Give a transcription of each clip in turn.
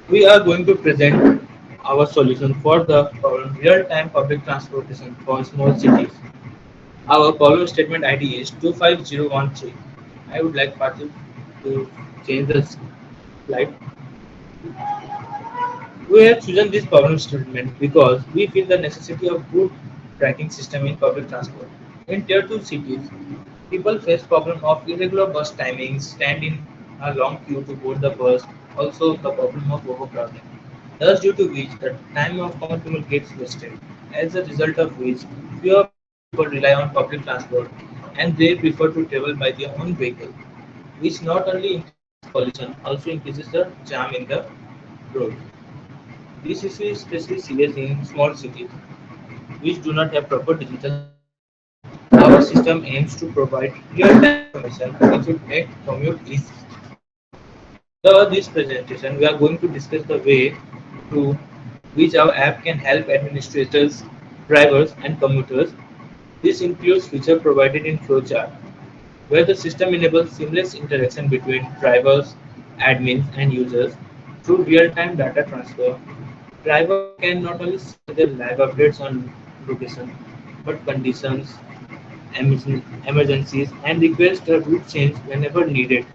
We are going to present our solution for the problem real-time public transportation for small cities. Our problem statement ID is 25013. I would like Parthiv to change the slide. We have chosen this problem statement because we feel the necessity of good tracking system in public transport. In tier 2 cities, people face problem of irregular bus timings, stand in a long queue to board the bus, also the problem of overcrowding. Thus, due to which the time of common people gets wasted. As a result of which, fewer people rely on public transport and they prefer to travel by their own vehicle, which not only increases pollution, also increases the jam in the road. This issue is especially serious in small cities, which do not have proper digital infrastructure. Our system aims to provide real-time information which would make commute easy. Through this presentation, we are going to discuss the way through which our app can help administrators, drivers, and commuters. This includes feature provided in flowchart, where the system enables seamless interaction between drivers, admins, and users through real-time data transfer. Driver can not only share their live updates on location, but conditions, emergencies, and request a route change whenever needed.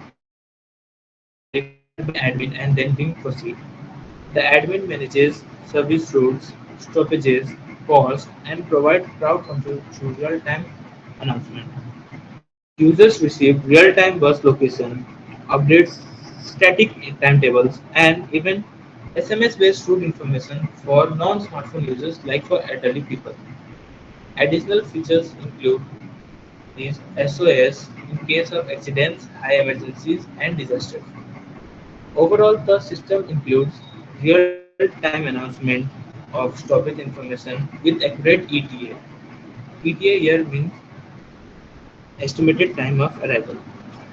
These are recorded by admin and then being proceed. The admin manages service routes, stoppages, cost, and provide crowd control through real-time announcement. Users receive real-time bus location, updates, static timetables, and even SMS-based route information for non-smartphone users like for elderly people. Additional features include these SOS in case of accidents, high emergencies, and disasters. Overall, the system includes real-time announcement of stoppage information with accurate ETA. ETA here means estimated time of arrival.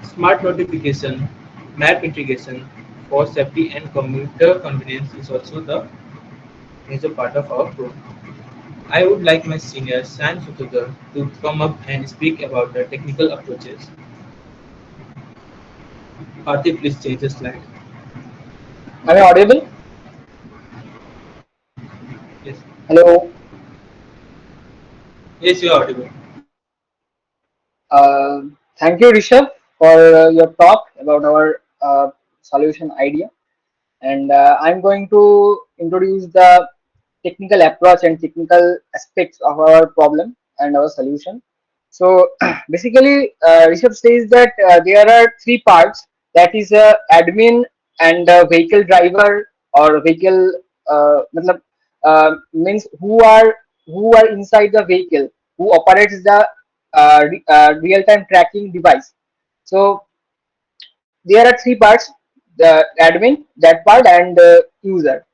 Smart notification, map integration for safety and commuter convenience is also the major part of our program. I would like my senior Sam Sutudar to come up and speak about the technical approaches. Parthiv, please change the slide. Am I audible? Yes. Hello. Yes, you are audible. Thank you, Rishabh, for your talk about our solution idea. And I'm going to introduce the technical approach and technical aspects of our problem and our solution. So basically, Rishabh says that there are three parts. That is admin and vehicle driver or vehicle matlab, means who are inside the vehicle, who operates the real-time tracking device. So there are three parts: the admin, that part, and user,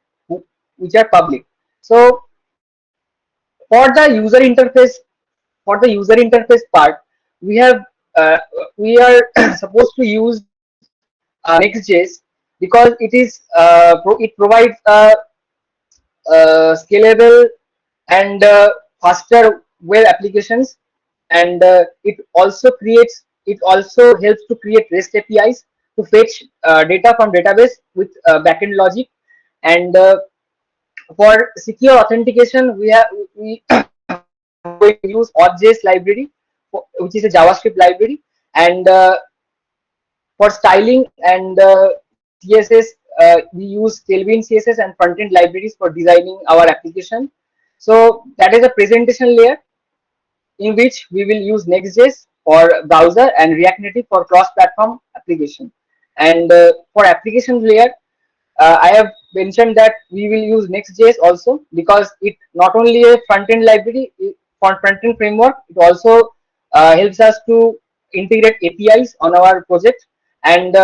which are public. So for the user interface, part, we have we are supposed to use Next.js because it provides a scalable and faster web applications, and it also helps to create REST APIs to fetch data from database with backend logic. And for secure authentication, we going to use Auth.js library, which is a JavaScript library, and for styling and CSS, we use Tailwind CSS and front-end libraries for designing our application. So that is a presentation layer in which we will use Next.js for browser and React Native for cross-platform application. And for application layer, I have mentioned that we will use Next.js also because it not only a front-end library for front-end framework, it also helps us to integrate APIs on our project. And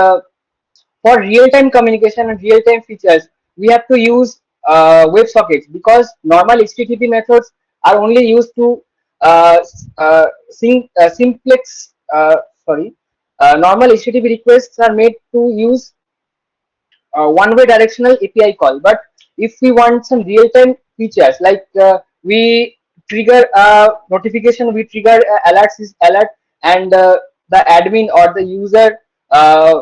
for real-time communication and real-time features, we have to use WebSockets because normal HTTP methods are only used to simplex. Sorry, normal HTTP requests are made to use one-way directional API call. But if we want some real-time features, like we trigger a notification, we trigger a alert, and the admin or the user uh,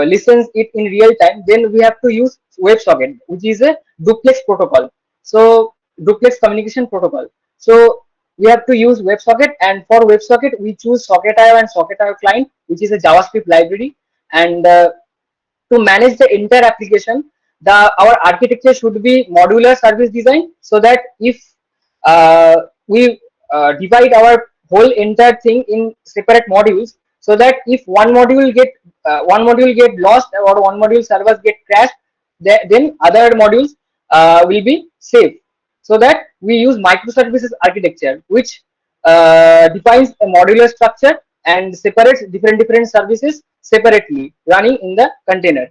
listens it in real time, then we have to use WebSocket, which is a duplex protocol. So duplex communication protocol. So we have to use WebSocket, and for WebSocket we choose Socket.io and Socket.io client, which is a JavaScript library. And to manage the entire application, the our architecture should be modular service design, so that if we divide our whole entire thing in separate modules, so that if one module get lost or one module servers get crashed, then other modules will be safe. So that we use microservices architecture, which defines a modular structure and separates different services separately running in the container.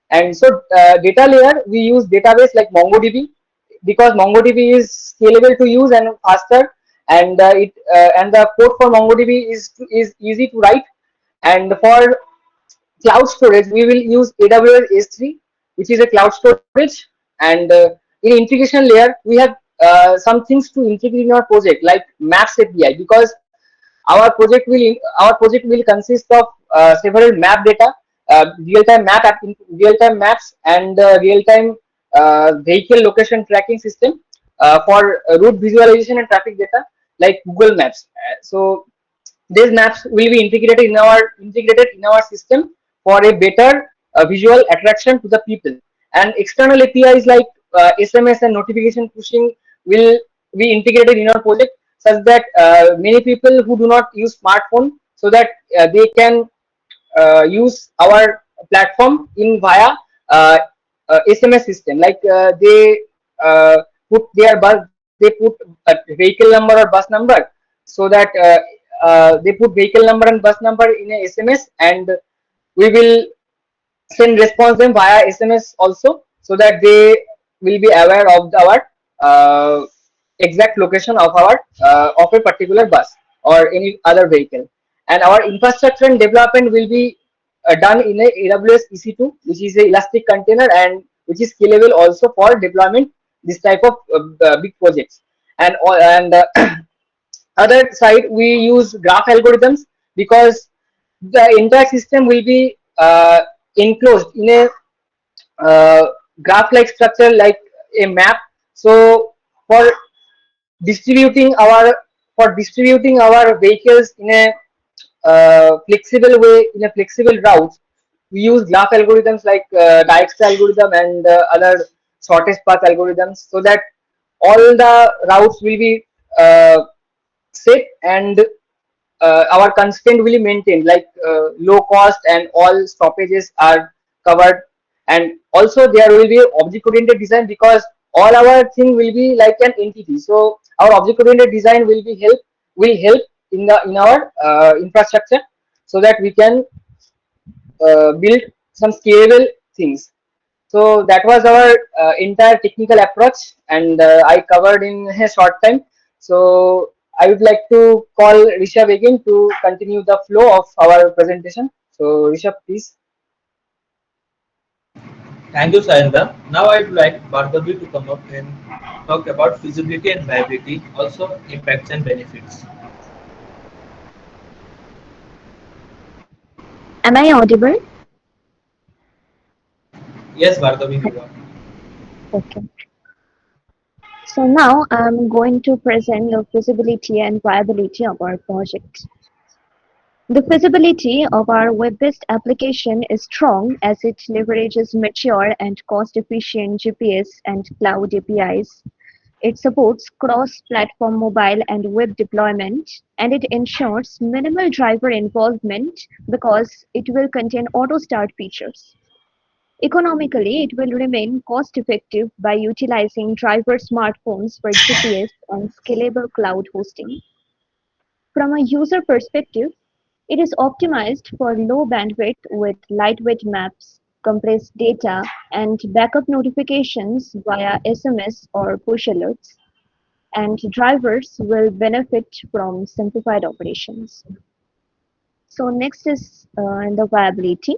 And so data layer, we use database like MongoDB, because MongoDB is scalable to use and faster, and and the code for MongoDB is easy to write. And for cloud storage, we will use AWS S3, which is a cloud storage. And in integration layer, we have some things to integrate in our project, like Maps API, because our project will consist of several map data, real time maps, and real time vehicle location tracking system for route visualization and traffic data, like Google Maps. So these maps will be integrated in our system for a better visual attraction to the people. And external APIs like SMS and notification pushing will be integrated in our project, such that many people who do not use smartphone, so that they can use our platform in via uh, SMS system. Like uh, put their bus, they put a vehicle number or bus number, so that they put vehicle number and bus number in a SMS, and we will send response them via SMS also, so that they will be aware of our exact location of a particular bus or any other vehicle. And our infrastructure and development will be done in a AWS EC2, which is a elastic container, and which is scalable also for deployment this type of big projects. And other side, we use graph algorithms, because the entire system will be enclosed in a graph like structure, like a map. So for distributing our vehicles in a flexible way, in a flexible route, we use graph algorithms like Dijkstra algorithm and other shortest path algorithms, so that all the routes will be uh, set, and our constraint will be maintained, like low cost and all stoppages are covered. And also there will be object oriented design, because all our thing will be like an entity. So our object oriented design will help in our infrastructure, so that we can build some scalable things. So that was our entire technical approach, and I covered in a short time. So I would like to call Rishabh again to continue the flow of our presentation. So Rishabh, please. Thank you, Sayenda. Now I'd like Bhargavi to come up and talk about feasibility and viability, also impacts and benefits. Am I audible? Yes, Bhargavi, you are. Okay. So now I'm going to present the feasibility and viability of our project. The feasibility of our web-based application is strong as it leverages mature and cost-efficient GPS and cloud APIs. It supports cross-platform mobile and web deployment, and it ensures minimal driver involvement because it will contain auto-start features. Economically, it will remain cost-effective by utilizing driver smartphones for GPS and scalable cloud hosting. From a user perspective, it is optimized for low bandwidth with lightweight maps, compressed data, and backup notifications via SMS or push alerts, and drivers will benefit from simplified operations. So next is the viability.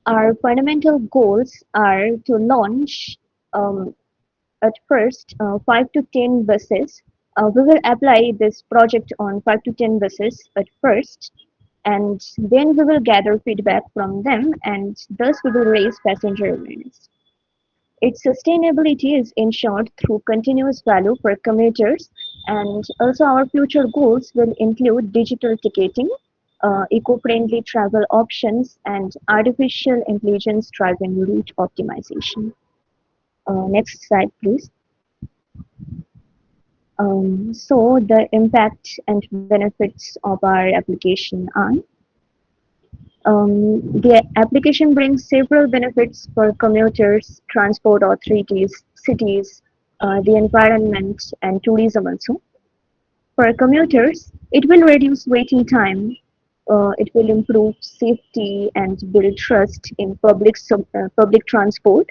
Our fundamental goals are to launch um, at first 5 to 10 buses. We will apply this project on 5 to 10 buses at first. and then we will gather feedback from them, and thus we will raise passenger awareness. Its sustainability is ensured through continuous value for commuters, and also our future goals will include digital ticketing, eco-friendly travel options, and artificial intelligence-driven route optimization. Next slide, please. So the impact and benefits of our application are the application brings several benefits for commuters, transport authorities, cities, the environment, and tourism also. For commuters, it will reduce waiting time, it will improve safety and build trust in public transport,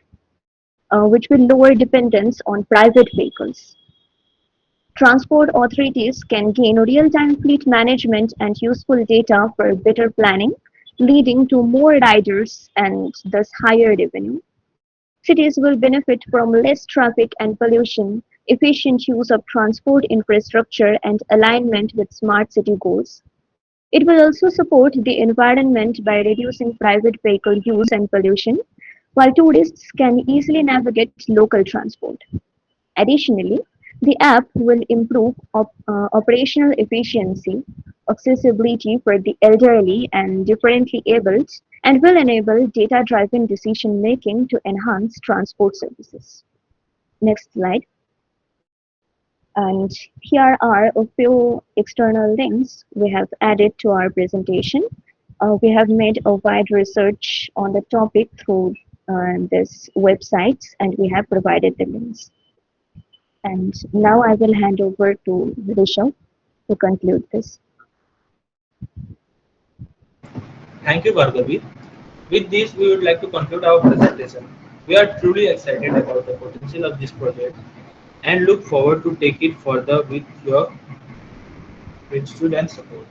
which will lower dependence on private vehicles. Transport authorities can gain real-time fleet management and useful data for better planning, leading to more riders and thus higher revenue. Cities will benefit from less traffic and pollution, efficient use of transport infrastructure, and alignment with smart city goals. It will also support the environment by reducing private vehicle use and pollution, while tourists can easily navigate local transport. Additionally, the app will improve operational efficiency, accessibility for the elderly and differently abled, and will enable data-driven decision-making to enhance transport services. Next slide. And here are a few external links we have added to our presentation. We have made a wide research on the topic through this websites, and we have provided the links. And now I will hand over to Rishabh to conclude this. Thank you, Bhargavi. With this, we would like to conclude our presentation. We are truly excited about the potential of this project and look forward to take it further with your gratitude and support.